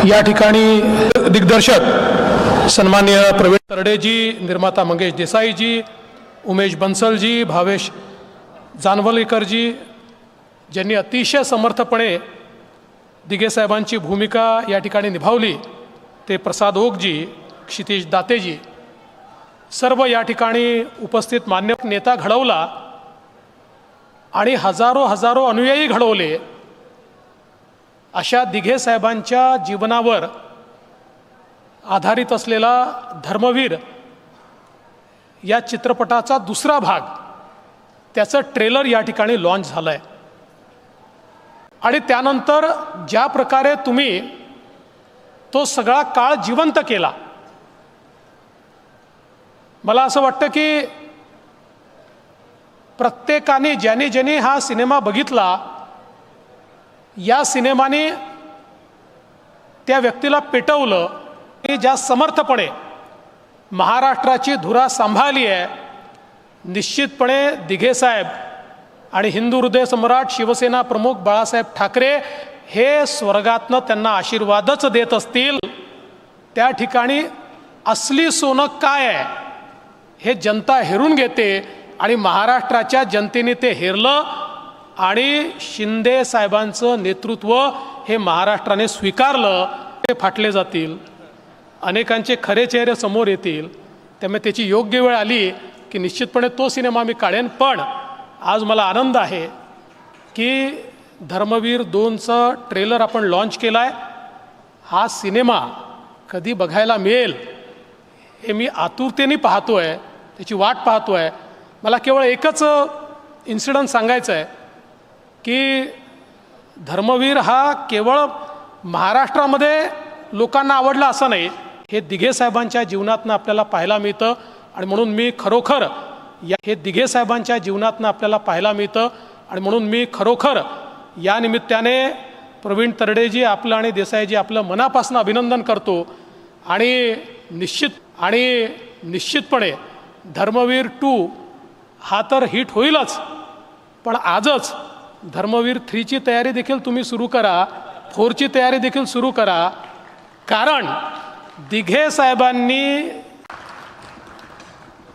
या ठिकाणी दिग्दर्शक सन्माननीय प्रवीण तरडेजी, निर्माता मंगेश देसाईजी, उमेश बन्सलजी, भावेश जानवलेकरजी, ज्यांनी अतिशय समर्थपणे दिघे साहेबांची भूमिका या ठिकाणी निभावली, ते प्रसाद ओकजी, क्षितिज दातेजी, सर्व या ठिकाणी उपस्थित मान्य नेता घडवला आणि हजारो अनुयायी घडवले। अशा दिघे साहेबांच्या जीवनावर आधारित असलेला धर्मवीर या चित्रपटाचा दुसरा भाग, त्याचं ट्रेलर या ठिकाणी लॉन्च झालं आहे। आणि त्यानंतर ज्या प्रकारे तुम्ही तो सगळा काळ जिवंत केला, मला असं वाटतं की प्रत्येकाने ज्याने हा सिनेमा बघितला, या सिनेमाने त्या व्यक्तीला पेटवलं की ज्या समर्थपणे महाराष्ट्राची धुरा सांभाळली आहे। निश्चितपणे दिघे साहेब आणि हिंदू हृदय सम्राट शिवसेना प्रमुख बाळासाहेब ठाकरे हे स्वर्गातनं त्यांना आशीर्वादच देत असतील। त्या ठिकाणी असली सोनं काय आहे हे जनता हेरून घेते आणि महाराष्ट्राच्या जनतेने ते हेरलं आणि शिंदे साहेबांचं नेतृत्व हे महाराष्ट्राने स्वीकारलं। ते फाटले जातील, अनेकांचे खरे चेहरे समोर येतील, त्यामुळे त्याची योग्य वेळ आली की निश्चितपणे तो सिनेमा मी काढेन। पण आज मला आनंद आहे की धर्मवीर 2चं ट्रेलर आपण लॉन्च केला आहे। हा सिनेमा कधी बघायला मिळेल हे मी आतुरतेने पाहतो आहे, त्याची वाट पाहतो आहे। मला केवळ एकच इन्सिडंट सांगायचं आहे की धर्मवीर हा केवळ महाराष्ट्रामध्ये लोकांना आवडला असं नाही, हे दिघे साहेबांच्या जीवनातनं आपल्याला पाहायला मिळतं। आणि म्हणून मी खरोखर हे दिघे साहेबांच्या जीवनातनं आपल्याला पाहायला मिळतं आणि म्हणून मी खरोखर या निमित्ताने प्रवीण तरडेजी आपलं आणि देसाईजी आपलं मनापासून अभिनंदन करतो। आणि निश्चितपणे धर्मवीर 2 हा तर हिट होईलच, पण आजच धर्मवीर 3ची तयारी देखील तुम्ही सुरू करा, 4ची तयारी देखील सुरू करा, कारण दिघे साहेबांनी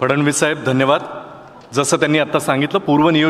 फडणवीस साहेब धन्यवाद। जसं त्यांनी आता सांगितलं, पूर्वनियोजित